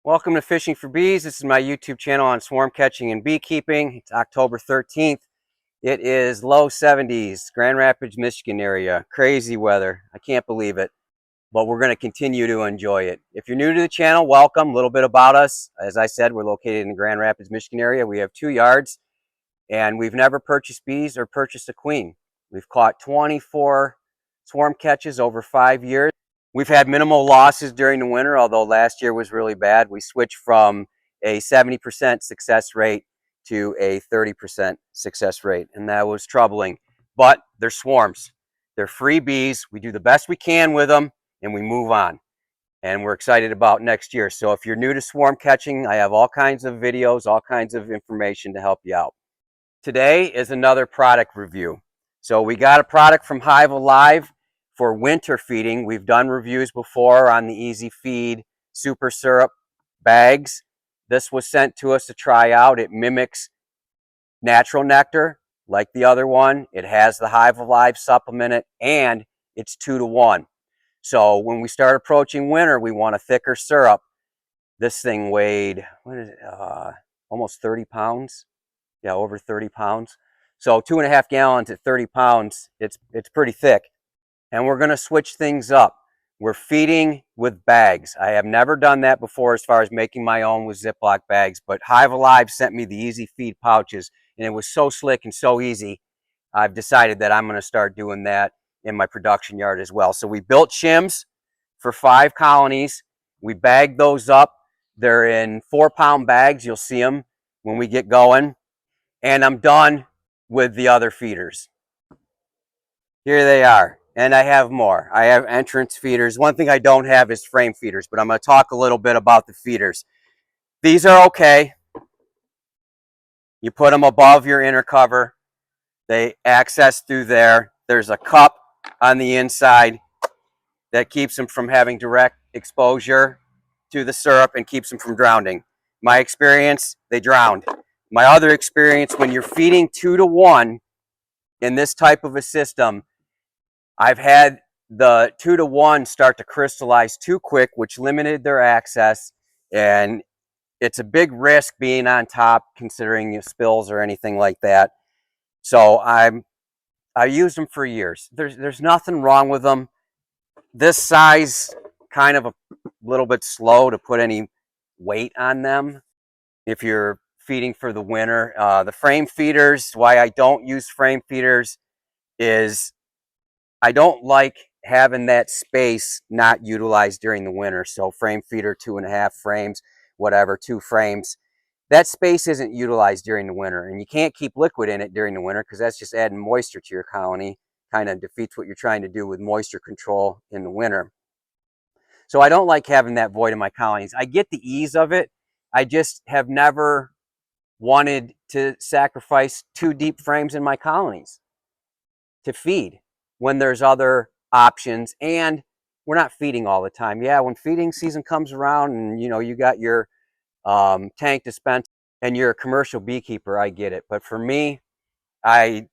Welcome to Fishing for Bees. This is my YouTube channel on swarm catching and beekeeping. It's October 13th. It is low 70s, Grand Rapids, Michigan area. Crazy weather. I can't believe it, but we're going to continue to enjoy it. If you're new to the channel, welcome. A little bit about us. As I said, we're located in the Grand Rapids, Michigan area. We have 2 yards, and we've never purchased bees or purchased a queen. We've caught 24 swarm catches over 5 years. We've had minimal losses during the winter, although last year was really bad. We switched from a 70% success rate to a 30% success rate, and that was troubling. But they're swarms. They're free bees. We do the best we can with them, and we move on. And we're excited about next year. So if you're new to swarm catching, I have all kinds of videos, all kinds of information to help you out. Today is another product review. So we got a product from HiveAlive for winter feeding. We've done reviews before on the Easy Feed super syrup bags. This was sent to us to try out. It mimics natural nectar like the other one. It has the HiveAlive supplement in it, and it's 2 to 1. So when we start approaching winter, we want a thicker syrup. This thing weighed, almost 30 pounds. Yeah, over 30 pounds. So 2.5 gallons at 30 pounds, it's pretty thick. And we're going to switch things up. We're feeding with bags. I have never done that before as far as making my own with Ziploc bags, but HiveAlive sent me the Easy Feed pouches, and it was so slick and so easy. I've decided that I'm going to start doing that in my production yard as well. So we built shims for 5 colonies. We bagged those up. They're in 4-pound bags. You'll see them when we get going. And I'm done with the other feeders. Here they are. And I have more. I have entrance feeders. One thing I don't have is frame feeders, but I'm going to talk a little bit about the feeders. These are okay. You put them above your inner cover. They access through there. There's a cup on the inside that keeps them from having direct exposure to the syrup and keeps them from drowning. My experience, they drowned. My other experience, when you're feeding 2 to 1 in this type of a system, I've had the 2 to 1 start to crystallize too quick, which limited their access, and it's a big risk being on top considering spills or anything like that. So I used them for years. There's nothing wrong with them. This size, kind of a little bit slow to put any weight on them if you're feeding for the winter. The frame feeders, why I don't use frame feeders is I don't like having that space not utilized during the winter. So frame feeder, 2.5 frames, whatever, 2 frames. That space isn't utilized during the winter, and you can't keep liquid in it during the winter because that's just adding moisture to your colony. Kind of defeats what you're trying to do with moisture control in the winter. So I don't like having that void in my colonies. I get the ease of it. I just have never wanted to sacrifice 2 deep frames in my colonies to feed when there's other options, and we're not feeding all the time. Yeah, when feeding season comes around and you got your tank dispenser and you're a commercial beekeeper, I get it. But for me, I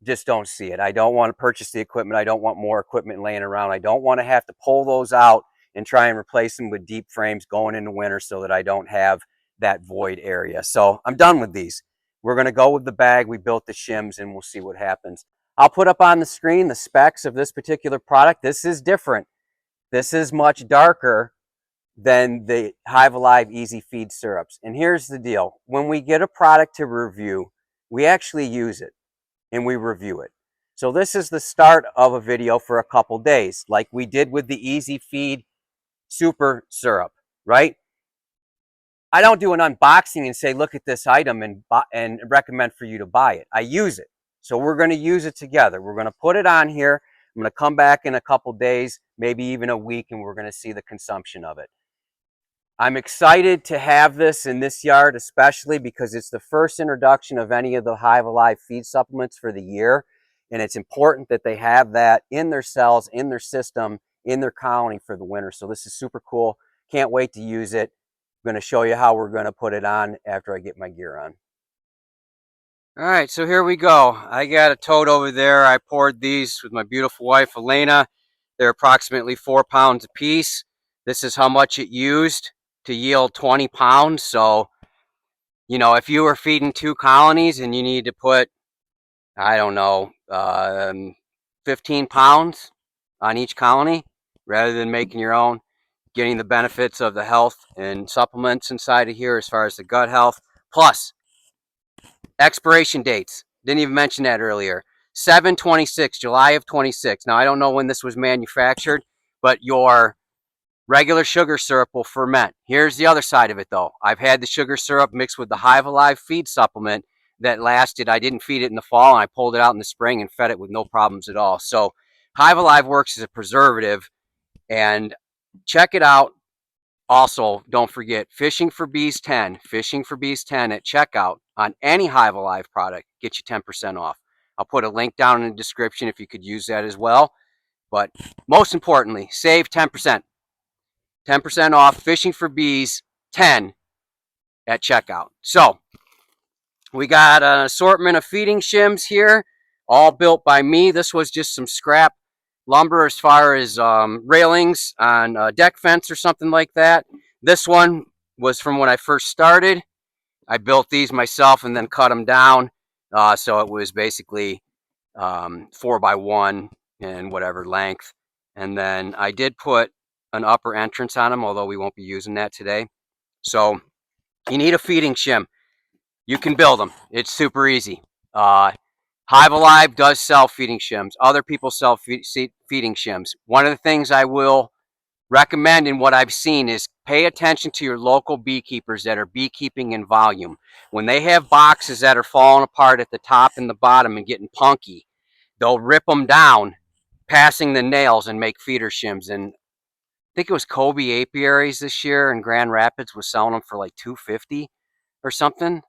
just don't see it. I don't want to purchase the equipment. I don't want more equipment laying around. I don't want to have to pull those out and try and replace them with deep frames going into winter so that I don't have that void area. So I'm done with these. We're going to go with the bag. We built the shims, and we'll see what happens. I'll put up on the screen the specs of this particular product. This is different. This is much darker than the HiveAlive Easy Feed syrups. And here's the deal. When we get a product to review, we actually use it and we review it. So this is the start of a video for a couple days, like we did with the Easy Feed super syrup, right? I don't do an unboxing and say, look at this item and recommend for you to buy it. I use it. So we're going to use it together. We're going to put it on here. I'm going to come back in a couple days, maybe even a week, and we're going to see the consumption of it. I'm excited to have this in this yard, especially because it's the first introduction of any of the HiveAlive feed supplements for the year. And it's important that they have that in their cells, in their system, in their colony for the winter. So this is super cool. Can't wait to use it. I'm going to show you how we're going to put it on after I get my gear on. All right, so here we go. I got a tote over there. I poured these with my beautiful wife, Elena. They're approximately 4 pounds a piece. This is how much it used to yield 20 pounds. So, you know, if you were feeding 2 colonies and you need to put, I don't know, 15 pounds on each colony rather than making your own, getting the benefits of the health and supplements inside of here as far as the gut health. Plus, expiration dates. Didn't even mention that earlier. 7/26, July of 26. Now, I don't know when this was manufactured, but your regular sugar syrup will ferment. Here's the other side of it, though. I've had the sugar syrup mixed with the HiveAlive feed supplement that lasted. I didn't feed it in the fall, and I pulled it out in the spring and fed it with no problems at all. So HiveAlive works as a preservative, and check it out. Also, don't forget, Fishing for Bees 10 at checkout on any HiveAlive product, get you 10% off. I'll put a link down in the description if you could use that as well. But most importantly, save 10%. 10% off Fishing for Bees 10 at checkout. So, we got an assortment of feeding shims here, all built by me. This was just some scrap lumber as far as railings on a deck fence or something like that. This one was from when I first started. I built these myself and then cut them down. So it was basically 4x1 and whatever length. And then I did put an upper entrance on them, although we won't be using that today. So you need a feeding shim. You can build them. It's super easy. HiveAlive does sell feeding shims. Other people sell feeding shims. One of the things I will recommend and what I've seen is pay attention to your local beekeepers that are beekeeping in volume. When they have boxes that are falling apart at the top and the bottom and getting punky, they'll rip them down, passing the nails, and make feeder shims. And I think it was Kobe Apiaries this year in Grand Rapids was selling them for like $250 or something.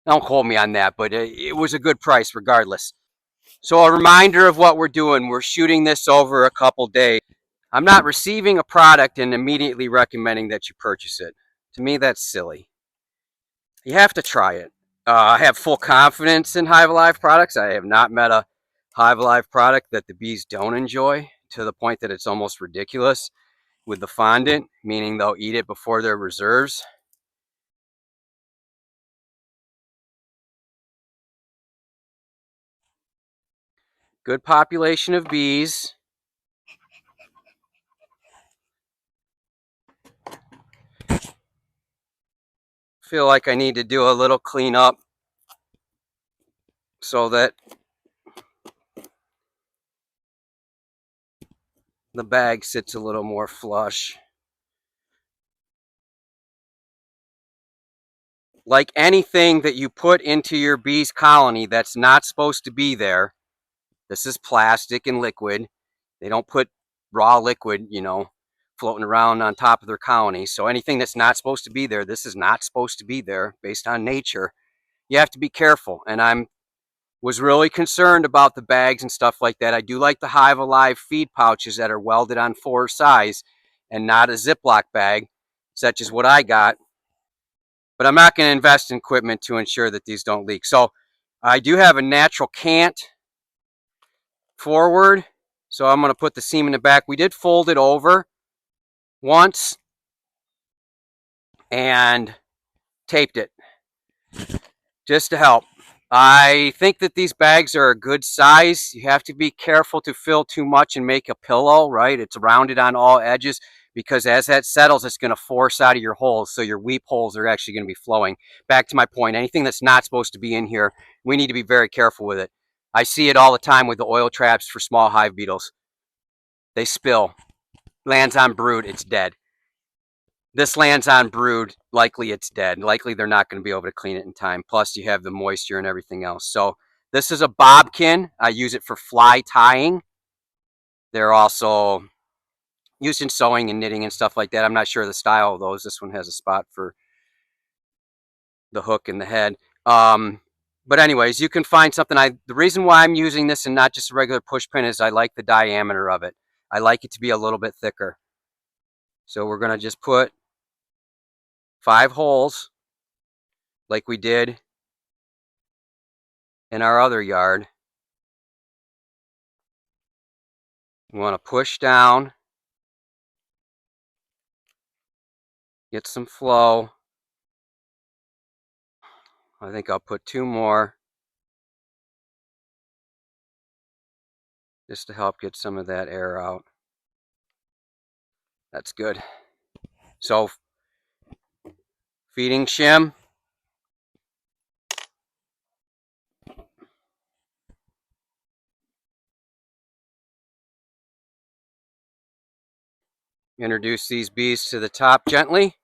Don't quote me on that, but it was a good price regardless. So a reminder of what we're doing. We're shooting this over a couple days. I'm not receiving a product and immediately recommending that you purchase it. To me, that's silly. You have to try it. I have full confidence in HiveAlive products. I have not met a HiveAlive product that the bees don't enjoy to the point that it's almost ridiculous with the fondant, meaning they'll eat it before their reserves. Good population of bees. Feel like I need to do a little cleanup so that the bag sits a little more flush. Like anything that you put into your bee's colony that's not supposed to be there, this is plastic and liquid. They don't put raw liquid, you know, floating around on top of their colony. So anything that's not supposed to be there, this is not supposed to be there based on nature. You have to be careful. And I was really concerned about the bags and stuff like that. I do like the HiveAlive feed pouches that are welded on 4 size and not a Ziploc bag, such as what I got. But I'm not going to invest in equipment to ensure that these don't leak. So I do have a natural cant forward. So I'm going to put the seam in the back. We did fold it over once and taped it just to help. I think that these bags are a good size. You have to be careful to fill too much and make a pillow, right? It's rounded on all edges because as that settles, it's going to force out of your holes. So your weep holes are actually going to be flowing. Back to my point, anything that's not supposed to be in here, we need to be very careful with it. I see it all the time with the oil traps for small hive beetles. They spill, lands on brood, it's dead. This lands on brood, likely it's dead. Likely they're not going to be able to clean it in time. Plus you have the moisture and everything else. So this is a bobkin. I use it for fly tying. They're also used in sewing and knitting and stuff like that. I'm not sure the style of those. This one has a spot for the hook in the head. But anyways, you can find something. The reason why I'm using this and not just a regular push pin is I like the diameter of it. I like it to be a little bit thicker. So we're going to just put 5 holes like we did in our other yard. We want to push down Get some flow. I think I'll put 2 more just to help get some of that air out. That's good. So, feeding shim. Introduce these bees to the top gently.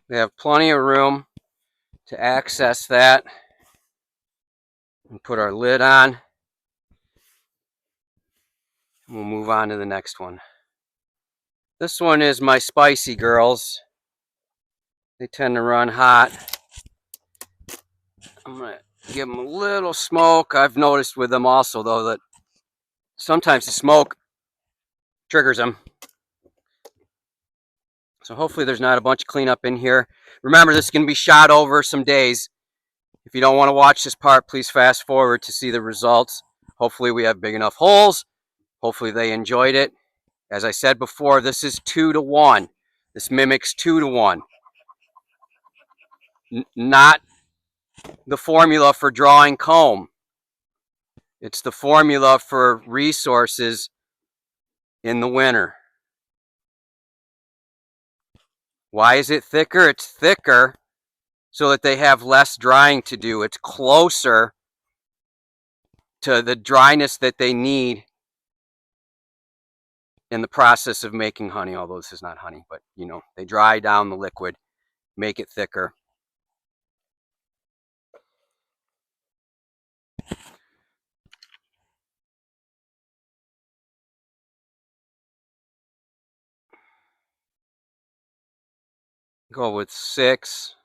They have plenty of room to access that. And put our lid on. We'll move on to the next one. This one is my spicy girls. They tend to run hot. I'm going to give them a little smoke. I've noticed with them also, though, that sometimes the smoke triggers them. So hopefully there's not a bunch of cleanup in here. Remember, this is going to be shot over some days. If you don't want to watch this part, please fast forward to see the results. Hopefully we have big enough holes. Hopefully they enjoyed it. As I said before, this is 2-to-1. This mimics 2-to-1. Not the formula for drawing comb. It's the formula for resources in the winter. Why is it thicker? It's thicker so that they have less drying to do. It's closer to the dryness that they need in the process of making honey, although this is not honey, but you know, they dry down the liquid, make it thicker. Go with 6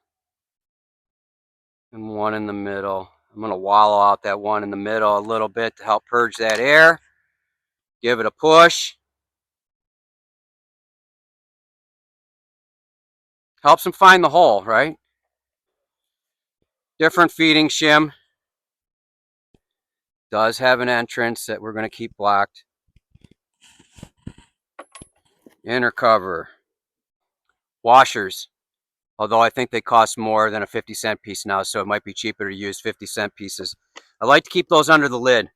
and 1 in the middle. I'm going to wallow out that 1 in the middle a little bit to help purge that air. Give it a push. Helps them find the hole, right? Different feeding shim. Does have an entrance that we're going to keep blocked. Inner cover. Washers. Although I think they cost more than a 50-cent piece now, so it might be cheaper to use 50-cent pieces. I like to keep those under the lid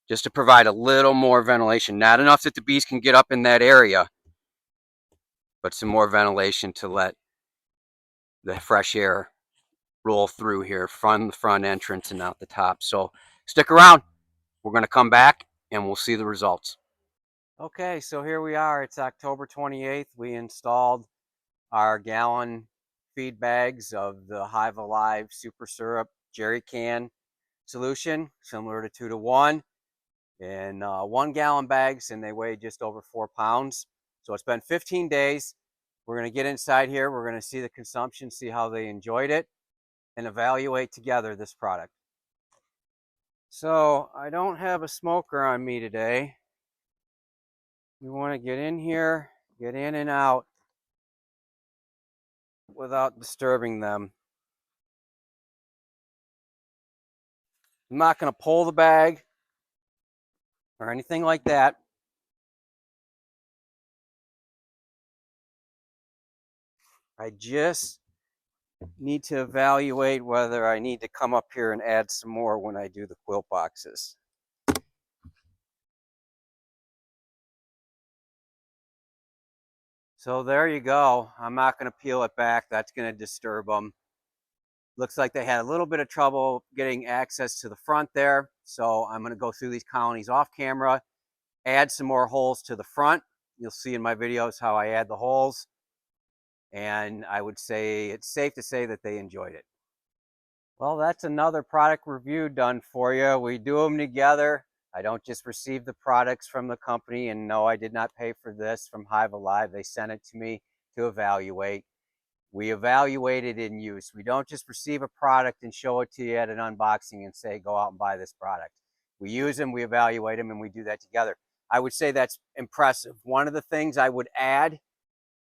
just to provide a little more ventilation. Not enough that the bees can get up in that area, but some more ventilation to let the fresh air roll through here from the front entrance and out the top. So stick around. We're going to come back and we'll see the results. Okay, so here we are. It's October 28th. We installed our gallon feed bags of the HiveAlive Super Syrup jerry can solution, similar to 2-to-1, in 1 gallon bags, and they weigh just over 4 pounds. So it's been 15 days. We're going to get inside here. We're going to see the consumption, see how they enjoyed it, and evaluate together this product. So I don't have a smoker on me today. We want to get in here, get in and out without disturbing them. I'm not going to pull the bag or anything like that. I just need to evaluate whether I need to come up here and add some more when I do the quilt boxes. So there you go. I'm not going to peel it back. That's going to disturb them. Looks like they had a little bit of trouble getting access to the front there. So I'm going to go through these colonies off camera, add some more holes to the front. You'll see in my videos how I add the holes. And I would say it's safe to say that they enjoyed it. Well, that's another product review done for you. We do them together. I don't just receive the products from the company, and no, I did not pay for this from HiveAlive. They sent it to me to evaluate. We evaluate it in use. We don't just receive a product and show it to you at an unboxing and say, go out and buy this product. We use them, we evaluate them, and we do that together. I would say that's impressive. One of the things I would add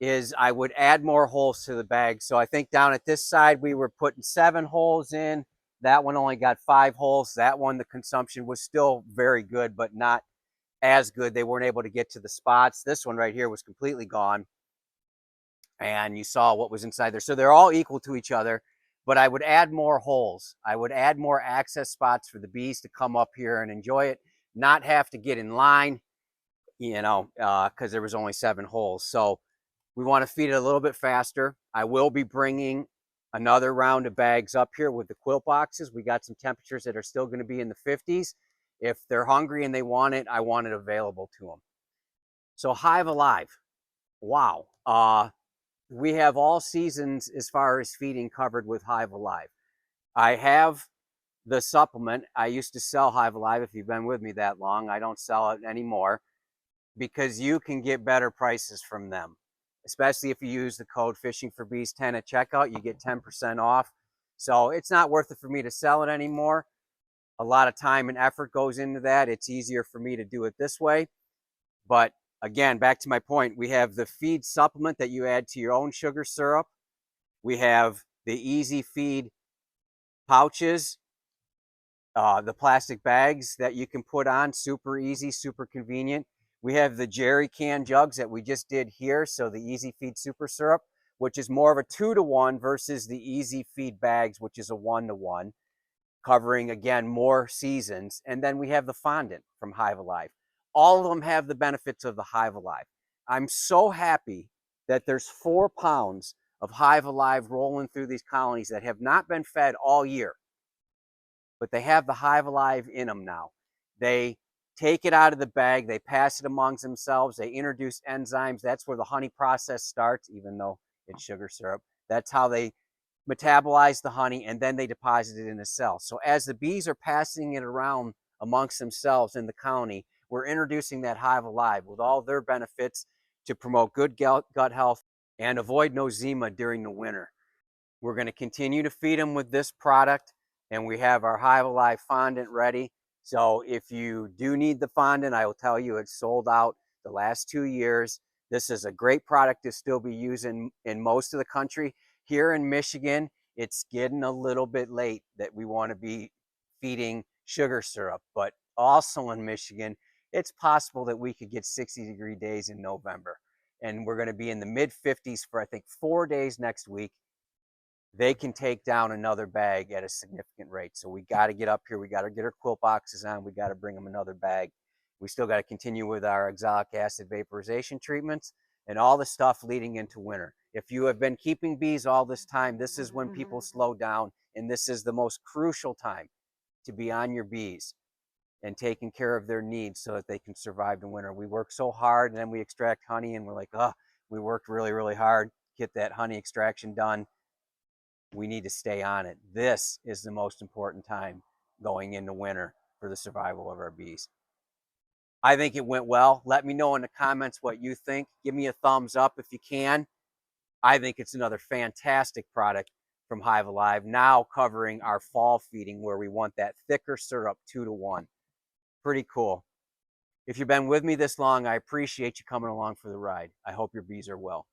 is I would add more holes to the bag. So I think down at this side, we were putting 7 holes in. That one only got 5 holes. That one, the consumption was still very good, but not as good. They weren't able to get to the spots. This one right here was completely gone. And you saw what was inside there. So they're all equal to each other, but I would add more holes. I would add more access spots for the bees to come up here and enjoy it, not have to get in line, because there was only 7 holes. So we want to feed it a little bit faster. I will be bringing another round of bags up here with the quilt boxes. We got some temperatures that are still going to be in the 50s. If they're hungry and they want it, I want it available to them. So HiveAlive, wow. We have all seasons as far as feeding covered with HiveAlive. I have the supplement. I used to sell HiveAlive. If you've been with me that long, I don't sell it anymore because you can get better prices from them, especially if you use the code FishingForBees10 at checkout. You get 10% off. So it's not worth it for me to sell it anymore. A lot of time and effort goes into that. It's easier for me to do it this way. But again, back to my point, we have the feed supplement that you add to your own sugar syrup. We have the easy feed pouches, the plastic bags that you can put on, super easy, super convenient. We have the jerry can jugs that we just did here. So the easy feed super syrup, which is more of a 2-to-1 versus the easy feed bags, which is a 1-to-1, covering again more seasons. And then we have the fondant from HiveAlive. All of them have the benefits of the HiveAlive. I'm so happy that there's 4 pounds of HiveAlive rolling through these colonies that have not been fed all year, but they have the HiveAlive in them now. They take it out of the bag, they pass it amongst themselves, they introduce enzymes. That's where the honey process starts, even though it's sugar syrup. That's how they metabolize the honey, and then they deposit it in the cell. So as the bees are passing it around amongst themselves in the colony, we're introducing that HiveAlive with all their benefits to promote good gut health and avoid nosema during the winter. We're going to continue to feed them with this product, and we have our HiveAlive fondant ready. So if you do need the fondant, I will tell you it's sold out the last 2 years. This is a great product to still be using in most of the country. Here in Michigan, it's getting a little bit late that we want to be feeding sugar syrup, but also in Michigan, it's possible that we could get 60-degree days in November. And we're going to be in the mid-50s for, I think, 4 days next week. They can take down another bag at a significant rate. So we got to get up here. We got to get our quilt boxes on. We got to bring them another bag. We still got to continue with our oxalic acid vaporization treatments and all the stuff leading into winter. If you have been keeping bees all this time, this is when people slow down, and this is the most crucial time to be on your bees and taking care of their needs so that they can survive the winter. We work so hard, and then we extract honey, and we're like, oh, we worked really, really hard to get that honey extraction done. We need to stay on it. This is the most important time going into winter for the survival of our bees. I think it went well. Let me know in the comments what you think. Give me a thumbs up if you can. I think it's another fantastic product from HiveAlive, now covering our fall feeding where we want that thicker syrup 2-to-1. Pretty cool. If you've been with me this long, I appreciate you coming along for the ride. I hope your bees are well.